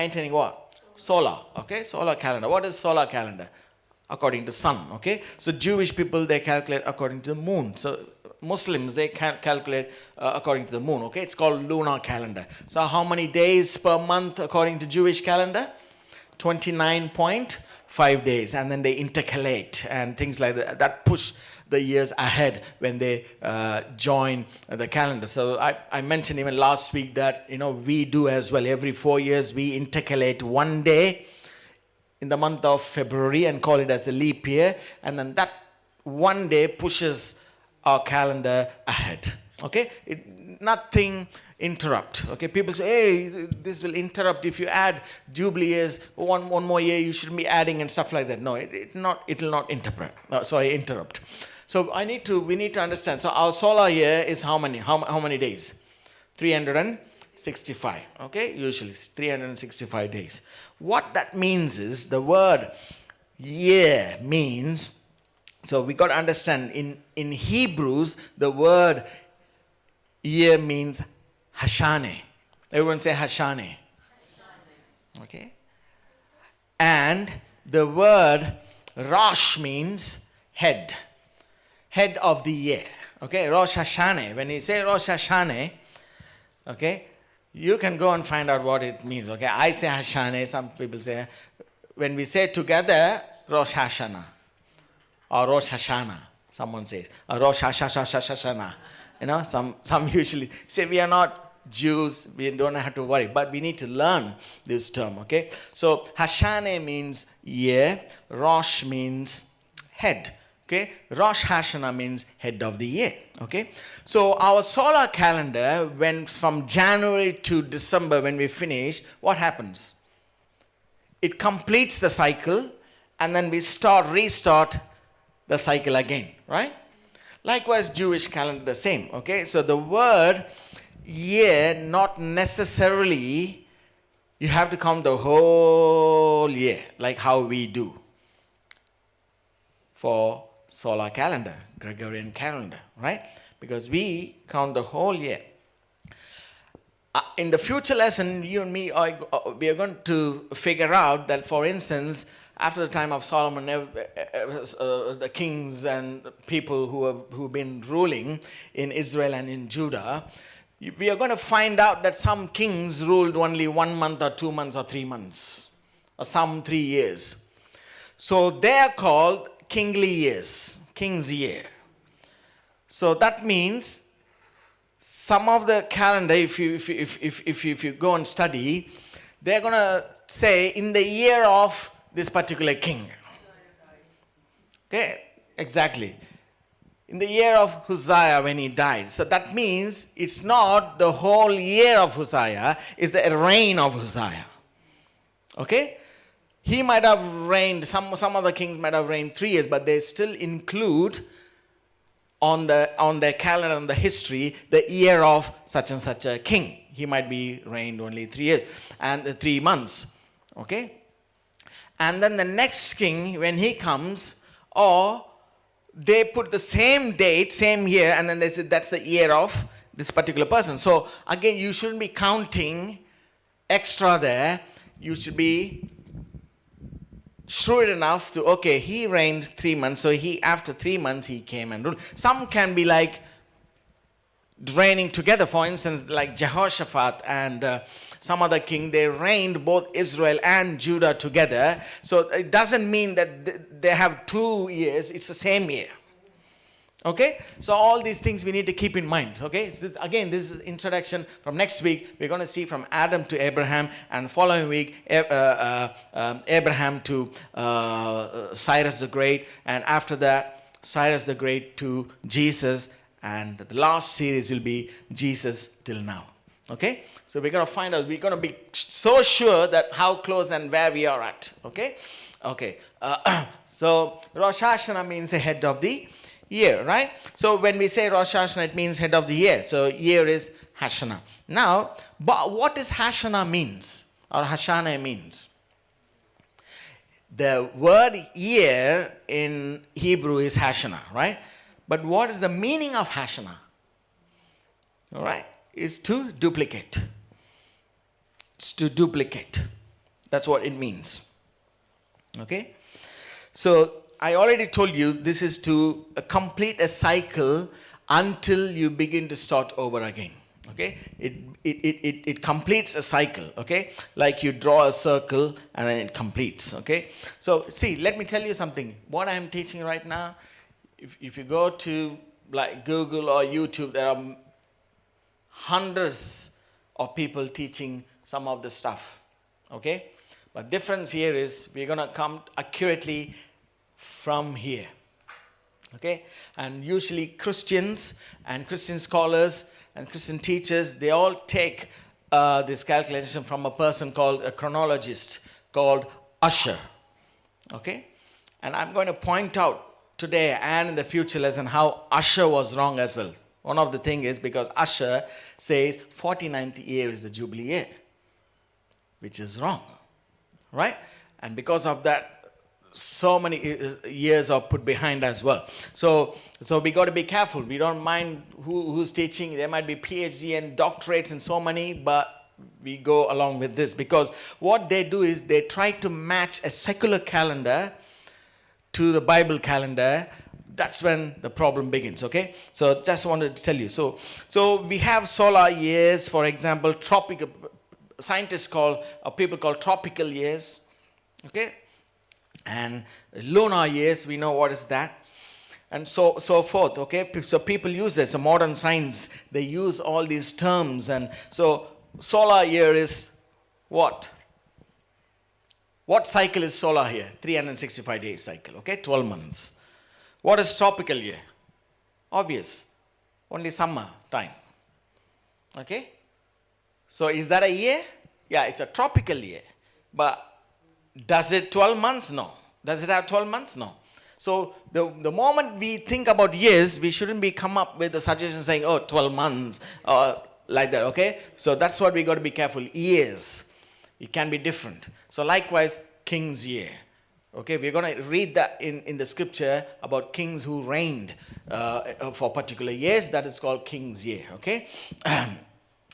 Maintaining what? Solar. Okay, solar calendar. What is solar calendar? According to sun. Okay, so Jewish people, they calculate according to the moon. So Muslims, they calculate according to the moon. Okay, it's called lunar calendar. So how many days per month according to Jewish calendar? 29.5 days, and then they intercalate and things like that. That push the years ahead when they join the calendar. So I mentioned even last week that we do as well. Every 4 years we intercalate one day in the month of February and call it as a leap year, and then that one day pushes our calendar ahead. Okay, nothing interrupt. Okay, people say, hey, this will interrupt if you add jubilee years, one more year you shouldn't be adding and stuff like that. No, it will not interrupt. So we need to understand. So our solar year is how many days? 365. Okay, usually 365 days. What that means is the word year means, so we got to understand in Hebrews the word year means Hashane. Everyone say Hashane. Okay. And the word Rosh means head. Head of the year. Okay. Rosh Hashanah. When you say Rosh Hashanah, okay, you can go and find out what it means. Okay. I say Hashanah. Some people say, when we say together, Rosh Hashanah. Or Rosh Hashanah. Someone says. Or Rosh Hashanah. Some usually say we are not Jews, we don't have to worry, but we need to learn this term, okay? So Hashanah means year, Rosh means head, okay? Rosh Hashanah means head of the year, okay? So our solar calendar, when from January to December, when we finish, what happens? It completes the cycle, and then we restart the cycle again, right? Likewise, Jewish calendar the same, okay? So the word year, not necessarily you have to count the whole year like how we do for solar calendar, Gregorian calendar, right? Because we count the whole year. In the future lesson, you and me, we are going to figure out that, for instance, after the time of Solomon, the kings and people who've been ruling in Israel and in Judah, we are going to find out that some kings ruled only 1 month or 2 months or 3 months, or some 3 years. So they are called kingly years, king's year. So that means some of the calendar, if you go and study, they're going to say in the year of this particular king. Okay, exactly. In the year of Uzziah when he died. So that means it's not the whole year of Uzziah, it's the reign of Uzziah. Okay? He might have reigned, some of the kings might have reigned 3 years, but they still include on their calendar, on the history, the year of such and such a king. He might be reigned only 3 years and 3 months. Okay? And then the next king, when he comes, or they put the same date, same year, and then they said that's the year of this particular person. So again, you shouldn't be counting extra there. You should be shrewd enough to, okay, he reigned 3 months, so after 3 months he came and ruled. Some can be like reigning together. For instance, like Jehoshaphat and some other king, they reigned both Israel and Judah together. So it doesn't mean that they have 2 years, it's the same year. Okay? So all these things we need to keep in mind. Okay? So this is introduction. From next week, we're going to see from Adam to Abraham, and following week, Abraham to Cyrus the Great, and after that, Cyrus the Great to Jesus, and the last series will be Jesus till now. Okay? So we're going to find out, we're going to be so sure that how close and where we are at. Okay? Okay. So Rosh Hashanah means the head of the year, right? So when we say Rosh Hashanah, it means head of the year. So year is Hashanah. Now, but what does Hashanah means? Or Hashanah means? The word year in Hebrew is Hashanah, right? But what is the meaning of Hashanah? All right? Is to duplicate. It's to duplicate. That's what it means. Okay? So I already told you this is to complete a cycle until you begin to start over again. Okay? It completes a cycle. Okay? Like you draw a circle and then it completes. Okay? So see, let me tell you something. What I'm teaching right now, if you go to like Google or YouTube, there are hundreds of people teaching some of the stuff. Okay? But difference here is we're going to come accurately from here. Okay? And usually Christians and Christian scholars and Christian teachers, they all take this calculation from a person called a chronologist called Ussher. Okay? And I'm going to point out today and in the future lesson how Ussher was wrong as well. One of the things is because Ussher says 49th year is the Jubilee year, which is wrong. Right? And because of that, so many years are put behind as well. So we got to be careful. We don't mind who's teaching. There might be PhD and doctorates and so many, but we go along with this because what they do is they try to match a secular calendar to the Bible calendar. That's when the problem begins, okay? So just wanted to tell you. So we have solar years, for example, tropical, scientists call, or people call tropical years, okay? And lunar years, we know what is that. And so forth, okay? So people use this, so modern science, they use all these terms. And so solar year is what? What cycle is solar year? 365 days cycle, okay? 12 months. What is tropical year? Obvious. Only summer time. Okay? So is that a year? Yeah, it's a tropical year. But does it 12 months? No. Does it have 12 months? No. So the moment we think about years, we shouldn't be come up with a suggestion saying, oh, 12 months, or like that, okay? So that's what we got to be careful. Years. It can be different. So likewise, king's year. Okay, we're going to read that in the scripture about kings who reigned for particular years. That is called king's year, okay?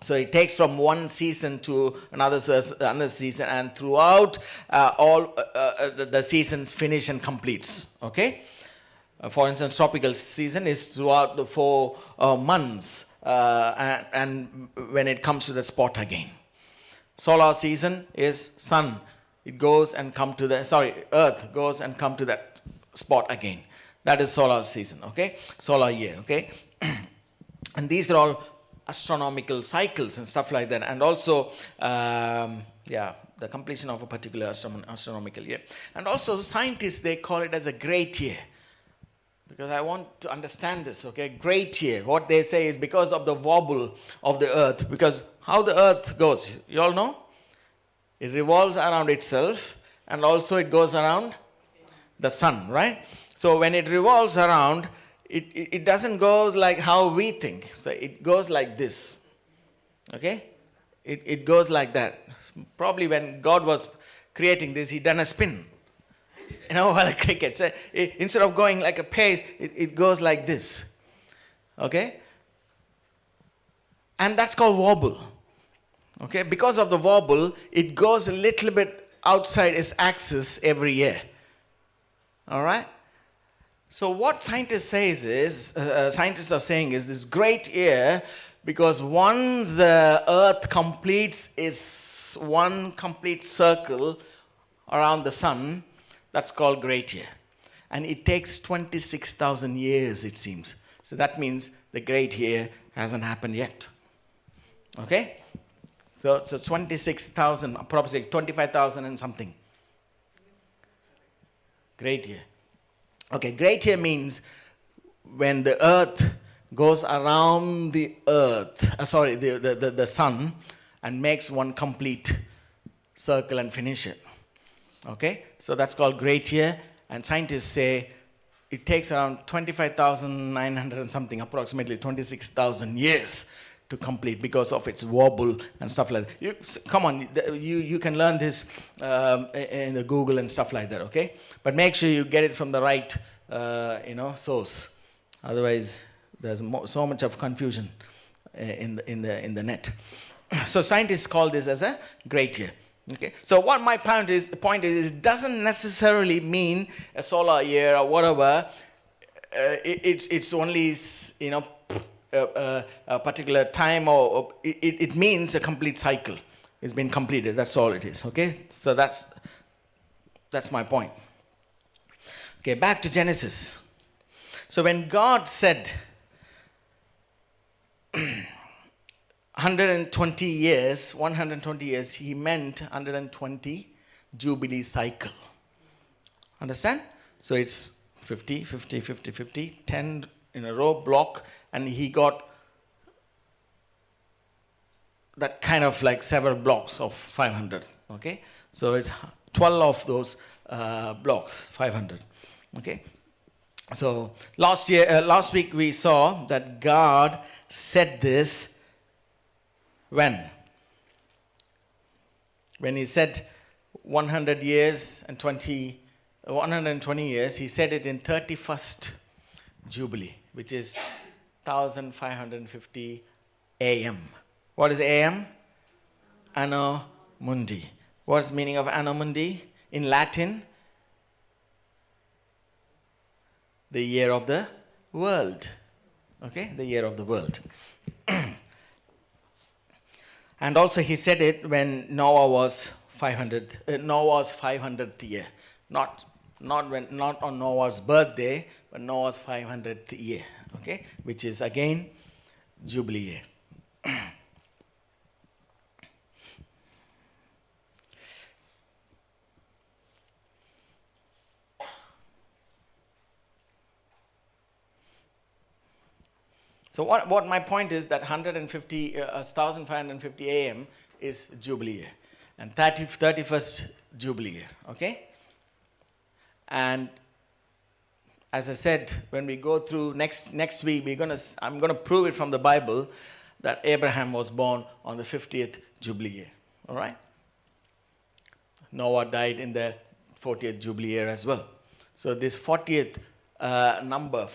So it takes from one season to another season, and throughout all the seasons finish and completes, okay? For instance, tropical season is throughout the 4 months, and when it comes to the spot again. Solar season is sun. It goes and come to earth goes and come to that spot again. That is solar season, okay? Solar year, okay? And these are all astronomical cycles and stuff like that. And also, the completion of a particular astronomical year. And also scientists, they call it as a great year. Because I want to understand this, okay? Great year. What they say is because of the wobble of the earth. Because how the earth goes, you all know? It revolves around itself, and also it goes around the sun, right? So when it revolves around, it doesn't go like how we think. So it goes like this, okay? It goes like that. Probably when God was creating this, he done a spin. You know, while a cricket. So instead of going like a pace, it goes like this, okay? And that's called wobble. Okay, because of the wobble, it goes a little bit outside its axis every year. All right? So what scientists are saying is this great year, because once the earth completes its one complete circle around the sun, that's called great year. And it takes 26,000 years, it seems. So that means the great year hasn't happened yet. Okay? So 26,000, approximately 25,000 and something. Great year. Okay, great year means when the earth goes around the the sun and makes one complete circle and finish it. Okay, so that's called great year, and scientists say it takes around 25,900 and something, approximately 26,000 years to complete because of its wobble and stuff like that. Come on, you can learn this in the Google and stuff like that, okay? But make sure you get it from the right source. Otherwise, there's so much of confusion in the net. So scientists call this as a great year. Okay, so what my point is, it doesn't necessarily mean a solar year or whatever. It's only a particular time, or it means a complete cycle. It's been completed. That's all it is. Okay, so that's my point. Okay, back to Genesis. So when God said 120 years, he meant 120 Jubilee cycle. Understand? So it's 50, 50, 50, 50, 10 in a row block, and he got that kind of like several blocks of 500. Okay? So it's 12 of those blocks, 500. Okay? So last week we saw that God said this when he said 100 years and 120 years, he said it in 31st Jubilee, which is 1550 AM. What is AM? Anno Mundi. What's the meaning of Anno Mundi in Latin? The year of the world. Okay, the year of the world. And also he said it when Noah's 500th year. Not on Noah's birthday, but Noah's 500th year. Okay, which is again Jubilee year. So what my point is that 1550 AM is Jubilee year, and 31st Jubilee year. Okay. And as I said, when we go through next week, I'm gonna prove it from the Bible that Abraham was born on the 50th Jubilee year. All right. Noah died in the 40th Jubilee year as well. So this 40th number